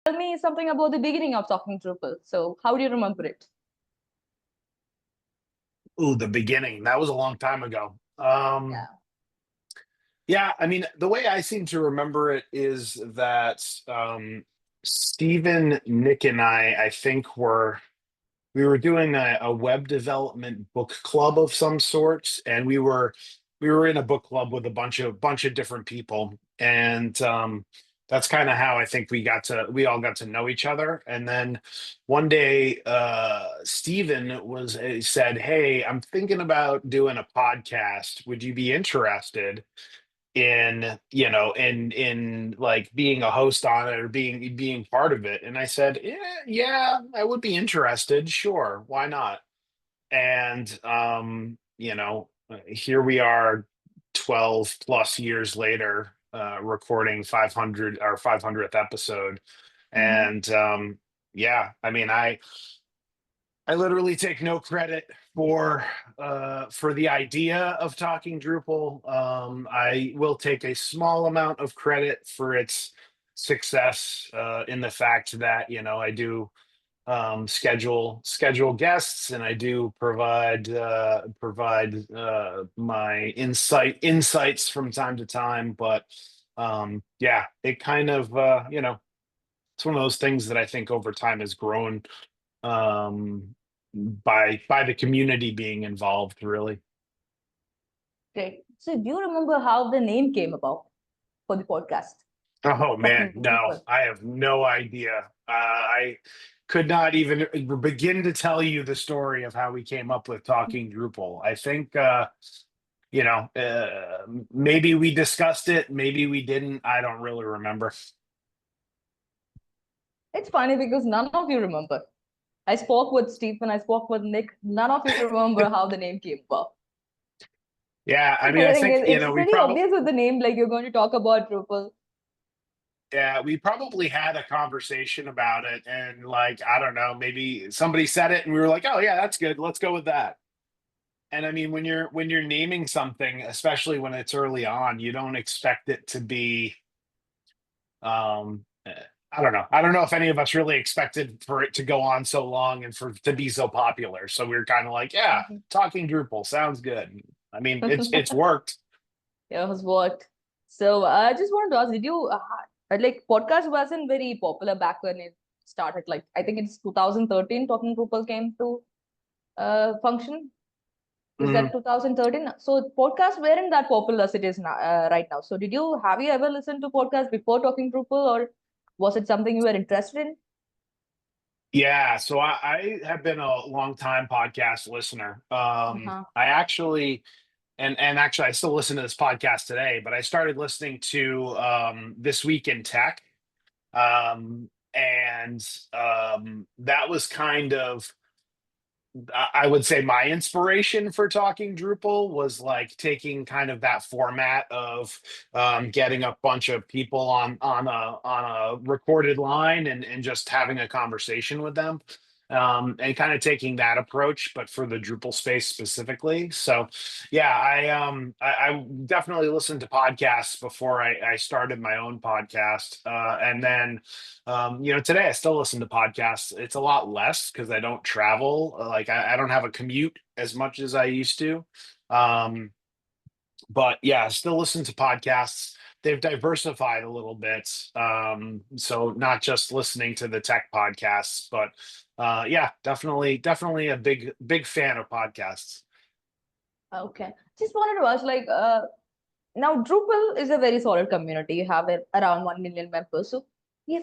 Tell me something about the beginning of Talking Drupal. So, how do you remember it? Ooh, the beginning. That was a long time ago. Yeah. Yeah, I mean, the way I seem to remember it is that Stephen, Nick, and I think we were doing a web development book club of some sort, and we were in a book club with a bunch of different people, and that's kind of how I think we all got to know each other. And then one day, Stephen said, "Hey, I'm thinking about doing a podcast. Would you be interested in like being a host on it or being part of it?" And I said, yeah, I would be interested, sure, why not? And here we are 12 plus years later, recording 500, our 500th episode. Mm-hmm. And yeah, I mean, I literally take no credit for the idea of Talking Drupal. I will take a small amount of credit for its success, in the fact that I do schedule guests, and I do provide my insights from time to time. But yeah, it kind of it's one of those things that I think over time has grown, by the community being involved, really. Great. So, do you remember how the name came about for the podcast? Oh man, Talking no, Drupal. I have no idea. I could not even begin to tell you the story of how we came up with Talking Drupal. I think maybe we discussed it, maybe we didn't. I don't really remember. It's funny because none of you remember. I spoke with Stephen, I spoke with Nick. None of you remember how the name came about. Yeah, I I mean, I think think it's we pretty probably obvious with the name, like you're going to talk about Drupal. yeah, we probably had a conversation about it, and like I don't know, maybe somebody said it and we were like, "Oh yeah, that's good. Let's go with that." And I mean, when you're naming something, especially when it's early on, you don't expect it to be. I don't know. I don't know if any of us really expected for it to go on so long and for to be so popular. So we were kind of like, yeah, Mhm. Talking Drupal sounds good. I mean, it's worked. Yeah, it was what? So I just wanted to ask, did you like podcast wasn't very popular back when it started? Like I think it's 2013 Talking Drupal came to function. Is Mhm. that 2013? So podcasts weren't that popular as it is now, right now. So have you ever listened to podcasts before Talking Drupal, or was it something you were interested in? Yeah, so I have been a long time podcast listener. Uh-huh. I actually and actually I still listen to this podcast today, but I started listening to This Week in Tech. And that was kind of, I would say, my inspiration for Talking Drupal was like taking kind of that format of getting a bunch of people on a recorded line and just having a conversation with them, and kind of taking that approach, but for the Drupal space specifically. So yeah, I definitely listened to podcasts before I started my own podcast, and then today I still listen to podcasts. It's a lot less because I don't travel. Like I don't have a commute as much as I used to. Um, but yeah, I still listen to podcasts. They've diversified a little bit. So not just listening to the tech podcasts, but yeah, definitely a big fan of podcasts. Okay. Just wanted to ask, like, now Drupal is a very solid community. You have around 1 million members. So, yes,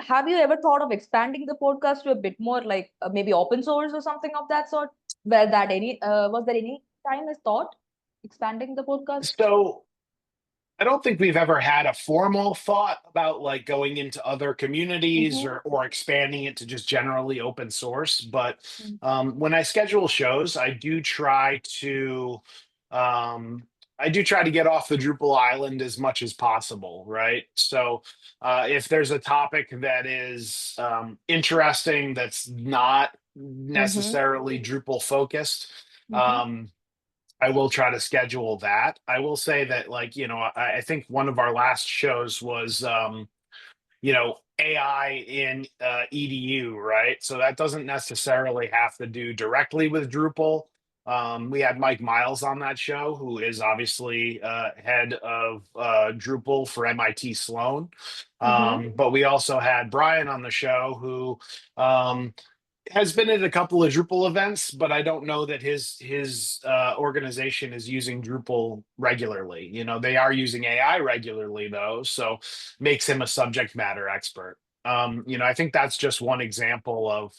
have you ever thought of expanding the podcast to a bit more like maybe open source or something of that sort? Where that any was there any time as thought expanding the podcast? So I don't think we've ever had a formal thought about like going into other communities Mm-hmm. or expanding it to just generally open source. But when I schedule shows, um, I do try to get off the Drupal island as much as possible, right? So if there's a topic that is interesting, that's not Mm-hmm. necessarily Drupal focused. Mm-hmm. Um, I will try to schedule that. I will say that, like, I think one of our last shows was, AI in EDU, right? So that doesn't necessarily have to do directly with Drupal. We had Mike Miles on that show, who is obviously head of Drupal for MIT Sloan. Mm-hmm. But we also had Brian on the show, who um, has been at a couple of Drupal events, but I don't know that his organization is using Drupal regularly. You know, they are using AI regularly though, so makes him a subject matter expert. You know, I think that's just one example of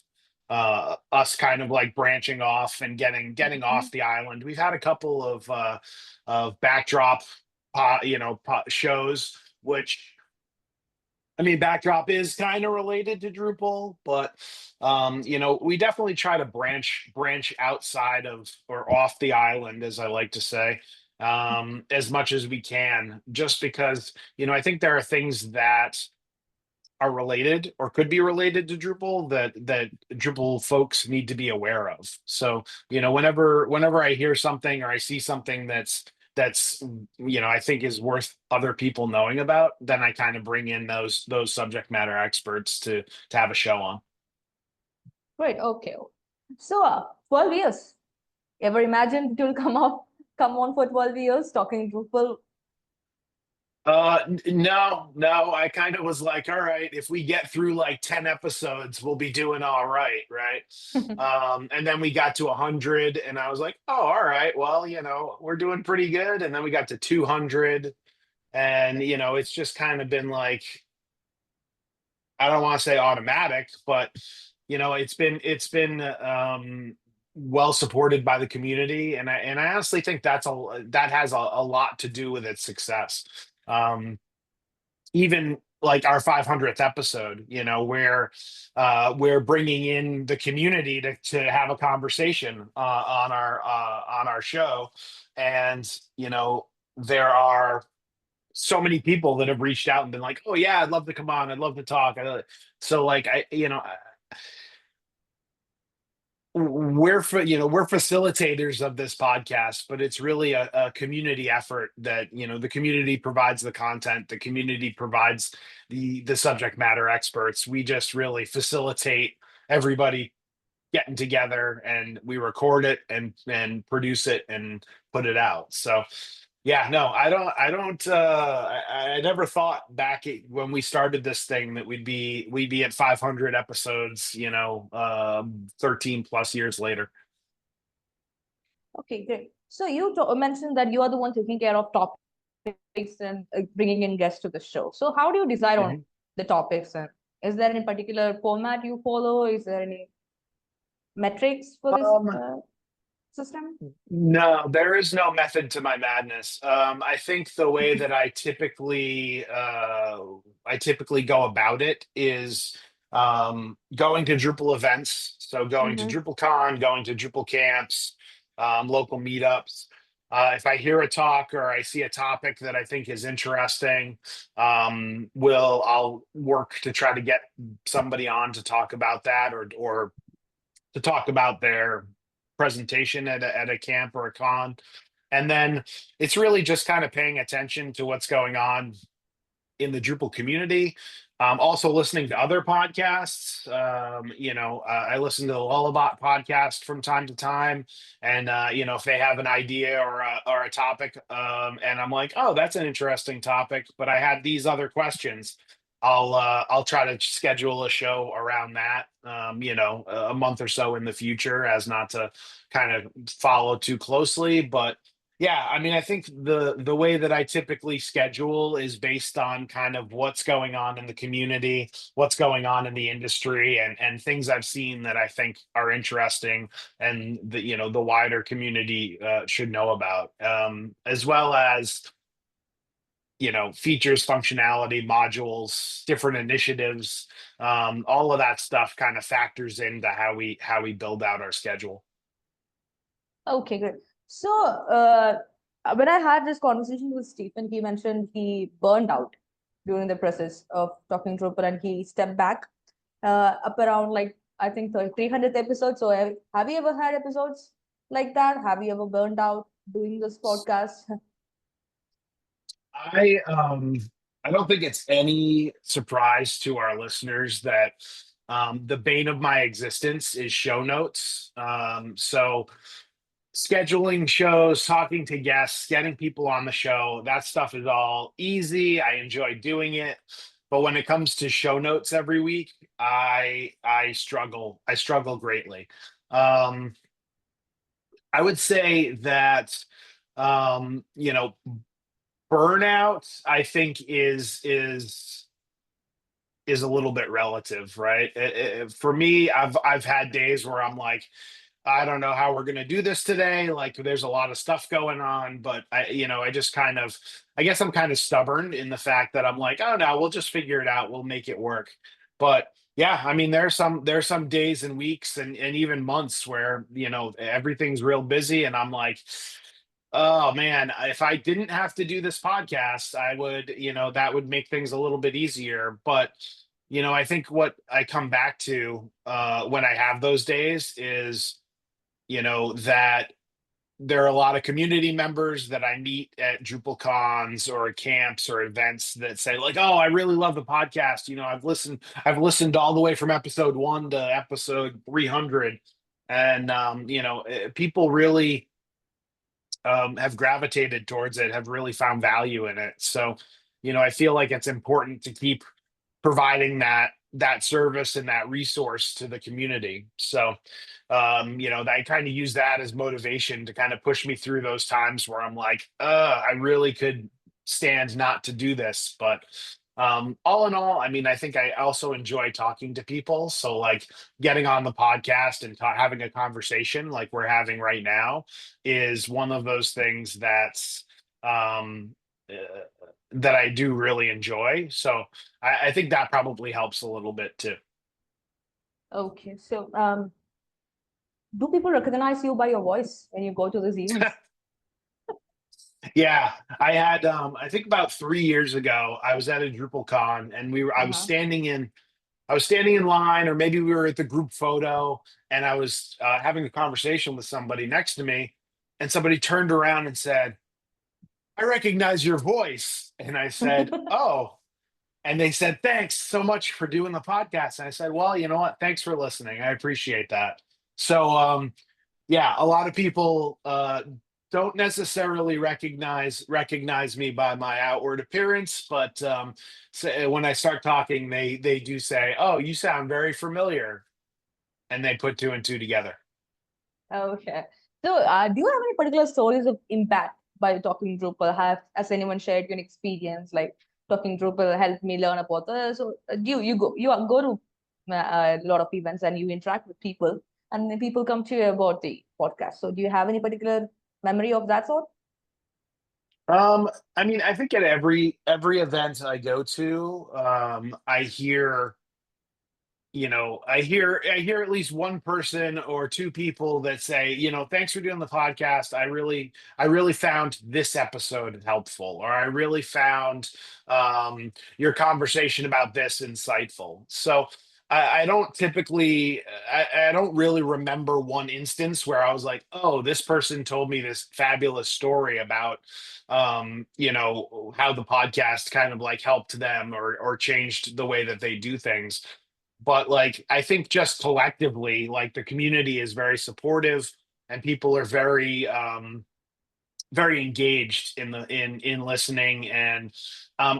us kind of like branching off and getting off the island. We've had a couple of backdrop, shows, which I mean, Backdrop is kind of related to Drupal, but you know, we definitely try to branch outside of or off the island, as I like to say, as much as we can, just because, you know, I think there are things that are related or could be related to Drupal that Drupal folks need to be aware of. So, you know, whenever I hear something or I see something that's you know, I think is worth other people knowing about, then I kind of bring in those subject matter experts to have a show on. Great. Okay. So, 12 years. Ever imagined it will come on for 12 years talking Drupal? No, I kind of was like, all right, if we get through like 10 episodes, we'll be doing all right, right? And then we got to 100, and I was like, oh, all right, well, you know, we're doing pretty good. And then we got to 200, and you know, it's just kind of been like, I don't want to say automatic, but you know, it's been well supported by the community, and I honestly think that has a lot to do with its success. Um, Even like our 500th episode, you know, where we're bringing in the community to have a conversation on our show, and you know, there are so many people that have reached out and been like, "Oh yeah, I'd love to come on. I'd love to talk." So like you know, we're facilitators of this podcast, but it's really a community effort that, you know, the community provides the content, the community provides the subject matter experts. We just really facilitate everybody getting together, and we record it and produce it and put it out. So yeah, no, I don't I never thought when we started this thing that we'd be at 500 episodes, you know, 13 plus years later. Okay, great. So you mentioned that you are the one taking care of topics and bringing in guests to the show. So how do you decide on Mhm. the topics? And is there any particular format you follow? Is there any metrics for this Um, system? No, there is no method to my madness. I think the way that I typically go about it is going to Drupal events. So going to Mm-hmm. DrupalCon, going to Drupal camps, local meetups. If I hear a talk or I see a topic that I think is interesting, I'll work to try to get somebody on to talk about that, or to talk about their presentation at a camp or a con. And then it's really just kind of paying attention to what's going on in the Drupal community. Also listening to other podcasts. You know, I listen to the Lullabot podcast from time to time, and you know, if they have an idea or a topic, and I'm like, oh, that's an interesting topic, but I had these other questions. I'll try to schedule a show around that. You know, a month or so in the future, as not to kind of follow too closely, but yeah, I mean, I think the way that I typically schedule is based on kind of what's going on in the community, what's going on in the industry, and things I've seen that I think are interesting, and the, you know, the wider community should know about, as well as, you know, features, functionality, modules, different initiatives. All of that stuff kind of factors into how we build out our schedule. Okay, good. So, when I had this conversation with Stephen, he mentioned he burned out during the process of talking Drupal and he stepped back up around like I think 300th episode. So, have you ever had episodes like that? Have you ever burned out doing this podcast? I I don't think it's any surprise to our listeners that the bane of my existence is show notes. So scheduling shows, talking to guests, getting people on the show, that stuff is all easy. I enjoy doing it. But when it comes to show notes every week, I struggle. I struggle greatly. Um, I would say that burnout, I think is a little bit relative, right? For me, I've had days where I'm like, I don't know how we're going to do this today. Like, there's a lot of stuff going on, but I just kind of, I guess I'm kind of stubborn in the fact that I'm like, oh no, we'll just figure it out. We'll make it work. But yeah, I mean, there's some days and weeks and even months where, everything's real busy, and I'm like, oh man, if I didn't have to do this podcast, I would, that would make things a little bit easier. But, I think what I come back to when I have those days is, that there are a lot of community members that I meet at Drupal cons or camps or events that say like, "Oh, I really love the podcast. I've listened all the way from episode 1 to episode 300." And people really have gravitated towards it, have really found value in it. So, I feel like it's important to keep providing that service and that resource to the community. So, I kind of use that as motivation to kind of push me through those times where I'm like, I really could stand not to do this. But all in all, I mean, I think I also enjoy talking to people. So, like, getting on the podcast and having a conversation like we're having right now is one of those things um, uh, that I do really enjoy. So, I think that probably helps a little bit too. Okay, so do people recognize you by your voice when you go to these events? Yeah, I think about 3 years ago, I was at a DrupalCon, and Uh-huh. I was standing in line, or maybe we were at the group photo, and I was having a conversation with somebody next to me, and somebody turned around and said, "I recognize your voice." And I said, "Oh." And they said, "Thanks so much for doing the podcast." And I said, "Well, you know what? Thanks for listening. I appreciate that." So, yeah, a lot of people don't necessarily recognize me by my outward appearance, but when I start talking, they do say, "Oh, you sound very familiar," and they put two and two together. Okay. So, do you have any particular stories of impact by talking Drupal? Has anyone shared your experience like talking Drupal helped me learn about this? So, go to a lot of events and you interact with people, and then people come to you about the podcast. So, do you have any particular memory of that sort? Um, I mean, I think at every event I go to, I hear at least one person or two people that say, "Thanks for doing the podcast. I really found this episode helpful," or "I really found your conversation about this insightful." So I don't typically, I don't really remember one instance where I was like, "Oh, this person told me this fabulous story about how the podcast kind of like helped them or changed the way that they do things." But like, I think just collectively, like, the community is very supportive, and people are very engaged in listening, and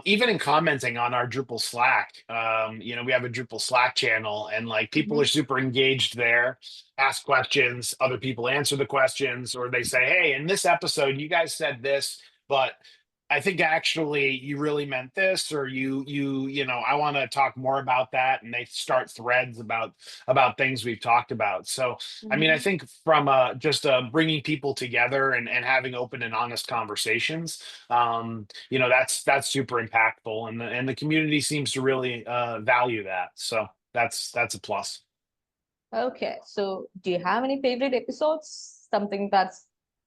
even in commenting on our Drupal Slack. We have a Drupal Slack channel, and like, people are Mm-hmm. super engaged there, ask questions, other people answer the questions, or they say, "Hey, in this episode you guys said this, but I think actually you really meant this," or I want to talk more about that, and they start threads about things we've talked about. So, I mean, I Mm-hmm. think from just bringing people together and having open and honest conversations, that's super impactful, and the community seems to really value that. So that's a plus. Okay. So, do you have any favorite episodes? Something that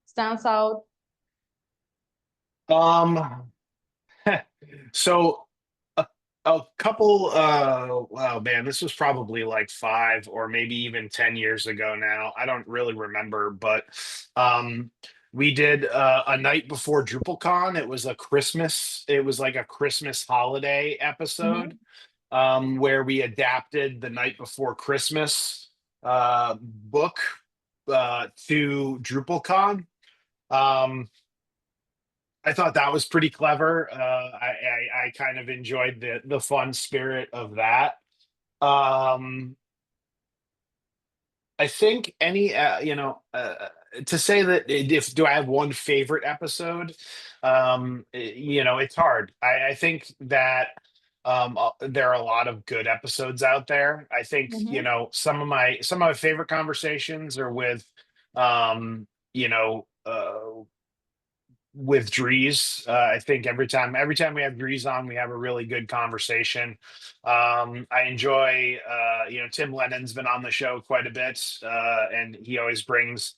stands out? Um, so a, a couple. Wow, man, this was probably like 5 or maybe even 10 years ago now. I don't really remember, but um, We did a night before DrupalCon. It was like a Christmas holiday episode, Mm-hmm. where we adapted the Night Before Christmas book to DrupalCon. Um, I thought that was pretty clever. I kind of enjoyed the fun spirit of that. Um, I think any to say that if do I have one favorite episode, it's hard. I think that there are a lot of good episodes out there. I think Mm-hmm. some of my favorite conversations are um, you know uh, with Drees. I think every time we have Drees on, we have a really good conversation. I enjoy Tim Lennon's been on the show quite a bit, and he always brings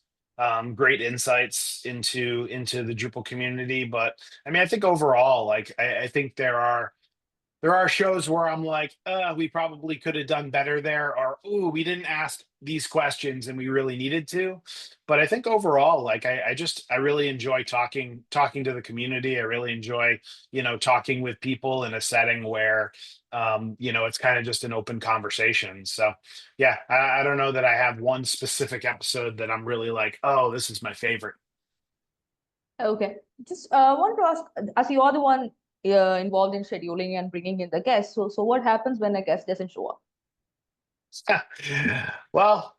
great insights into the Drupal community. But I mean, I think overall, like I think there are shows where I'm like, we probably could have done better there, or ooh, we didn't ask these questions and we really needed to. But I think overall, like I really enjoy talking to the community. I really enjoy, talking with people in a setting where it's kind of just an open conversation. So yeah, I don't know that I have one specific episode that I'm really like, oh, this is my favorite. Okay. Just want to ask, as you are the one involved in scheduling and bringing in the guests, so what happens when a guest doesn't show up? Well,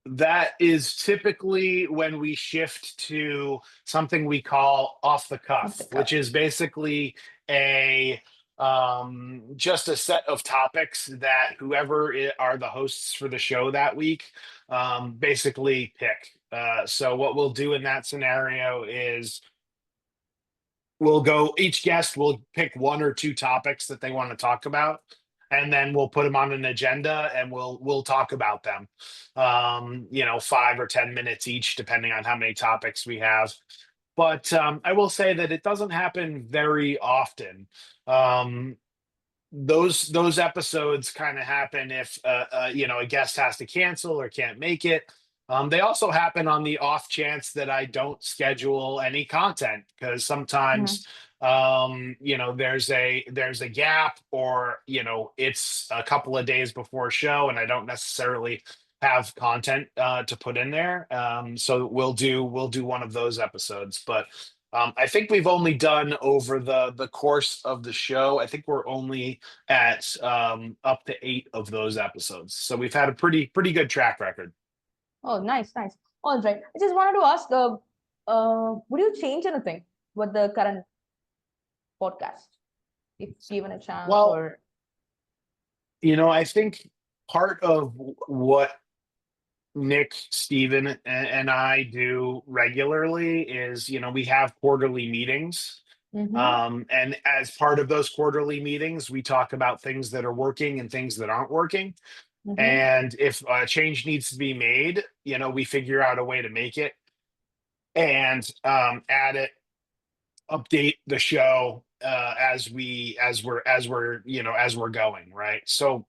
that is typically when we shift to something we call off the Off the cuff, which cuff. is basically a just a set of topics that whoever are the hosts for the show that week basically pick. So what we'll do in that scenario is each guest will pick one or two topics that they want to talk about, and then we'll put them on an agenda and we'll talk about them. 5 or 10 minutes each, depending on how many topics we have. But I will say that it doesn't happen very often. Um, those episodes kind of happen if a guest has to cancel or can't make it. They also happen on the off chance that I don't schedule any content, because Mhm. sometimes there's a gap, or it's a couple of days before a show and I don't necessarily have content to put in there. So we'll do one of those episodes. But I think we've only done over the course of the show. I think we're only at up to 8 of those episodes. So we've had a pretty good track record. Oh, nice, nice. All right. I just wanted to ask, would you change anything with the current podcast if given a chance Well, or? I think part of what Nick, Steven, and I do regularly is, we have quarterly meetings. Mm-hmm. And as part of those quarterly meetings, we talk about things that are working and things that aren't working. Mm-hmm. And if a change needs to be made, we figure out a way to make it and add it, update the show as we're going, right? So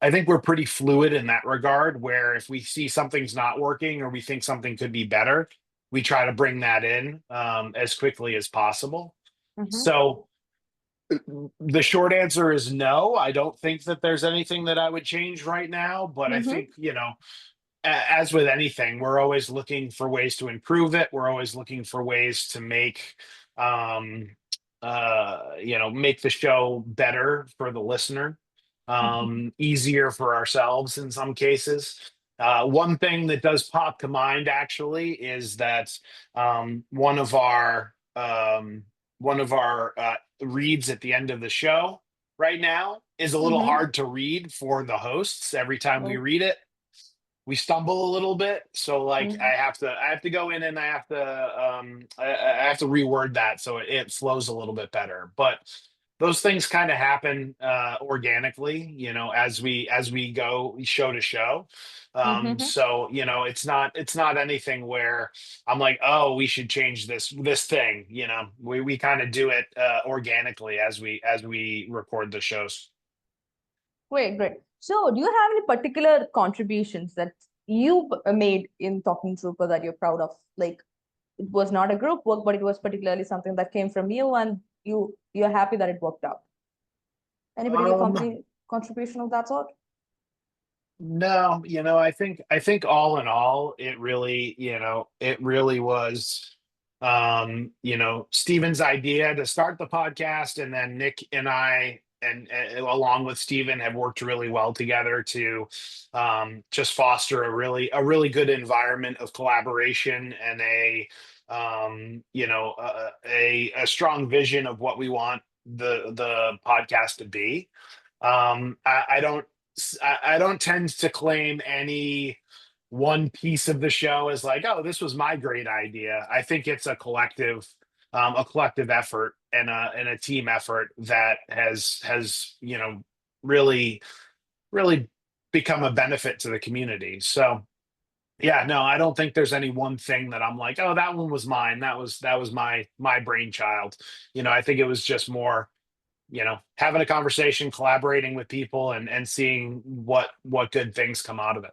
I think we're pretty fluid in that regard, where if we see something's not working or we think something could be better, we try to bring that in as quickly as possible. Mm-hmm. So the short answer is no. I don't think that there's anything that I would change right now, but I Mm-hmm. think, as with anything, we're always looking for ways to improve it. We're always looking for ways to um, make the show better for the listener, easier for ourselves in some cases. One thing that does pop to mind actually is that one of our reads at the end of the show right now is a little Mm-hmm. hard to read for the hosts. Every time we Oh. read it, we stumble a little bit. So like Mm-hmm. I have to go in and I have to reword that so it flows a little bit better. But those things kind of happen organically, as we go show to show. Mm-hmm. So it's not anything where I'm like, oh, we should change this thing. We kind of do it organically as we record the shows. Great, great. So, do you have any particular contributions that you made in talking Drupal that you're proud of? Like, it was not a group work, but it was particularly something that came from you, and you're happy that it worked out. Any particular Um, company contribution of that sort? no, I think all in all, it really was, Steven's idea to start the podcast, and then Nick and I, and along with Steven, have worked really well together to just foster a really good environment of collaboration, and a strong vision of what we want the podcast to be. I don't I don't tend to claim any one piece of the show as like, oh, this was my great idea. I think it's a collective effort, and a team effort that has really really become a benefit to the community. So yeah, no, I don't think there's any one thing that I'm like, oh, that one was mine. That was my brainchild. I think it was just more, having a conversation, collaborating with people, and seeing what good things come out of it.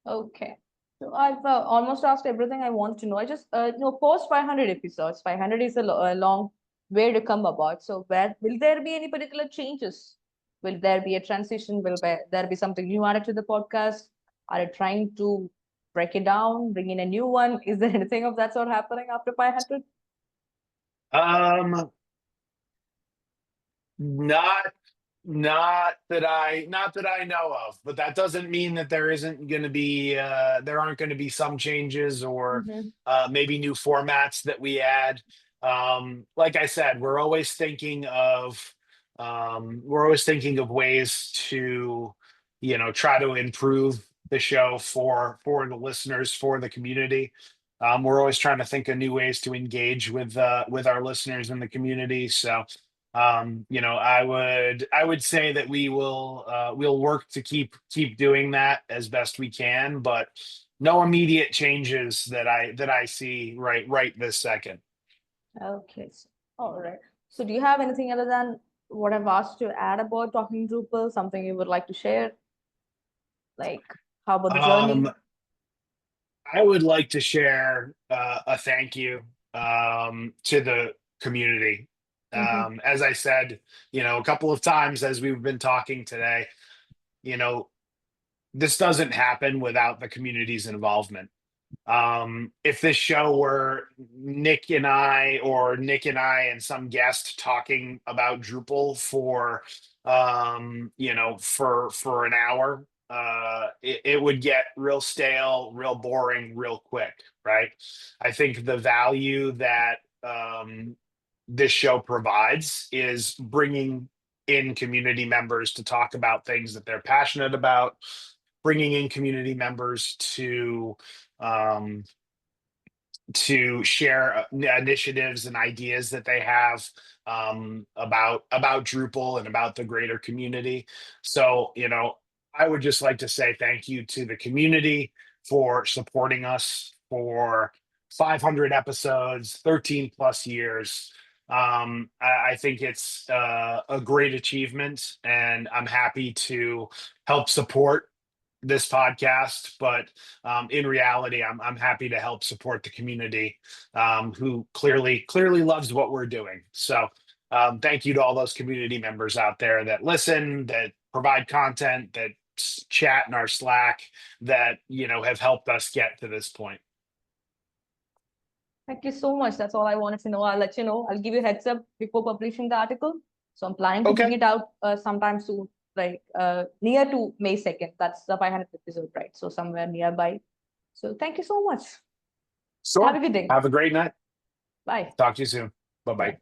Okay. So I've almost asked everything I want to know. I just, post 500 episodes. 500 is a long way to come about. So where will there be any particular changes? Will there be a transition? There be something new added to the podcast? Are you trying to break it down, bring in a new one? Is there anything of that sort happening after 500? Um, not not that I know of, but that doesn't mean that there aren't going to be some changes, or Mm-hmm. maybe new formats that we add. Like I said, we're always thinking of ways to, try to improve the show for the listeners, for the community. We're always trying to think of new ways to engage with our listeners in the community. So I would say that we'll work to keep doing that as best we can, but no immediate changes that I see right this second. Okay. All right. So do you have anything other than what I've asked to add about talking Drupal? Something you would like to share? Like, how about the journey? Um, I would like to share a thank you to the community. Mm-hmm. As I said, a couple of times as we've been talking today, you know, this doesn't happen without the community's involvement. If this show were Nick and I and some guest talking about Drupal for an hour, it would get real stale, real boring, real quick, right? I think the value that this show provides is bringing in community members to talk about things that they're passionate about, bringing in community members um, to share initiatives and ideas that they have about Drupal and about the greater community. So, I would just like to say thank you to the community for supporting us for 500 episodes, 13 plus years. I think it's a great achievement, and I'm happy to help support this podcast. But in reality, I'm happy to help support the community, who clearly loves what we're doing. So thank you to all those community members out there that listen, that provide content, that chat in our Slack, that have helped us get to this point. Thank you so much. That's all I wanted to know. I'll let you know. I'll give you a heads up before publishing the article. So I'm planning to bring Okay, it out sometime soon, like near to May 2nd. That's the 500th episode, right? So somewhere nearby. So thank you so much. Have a sure. good day. Have a great night. Bye. Talk to you soon. Bye bye. Bye.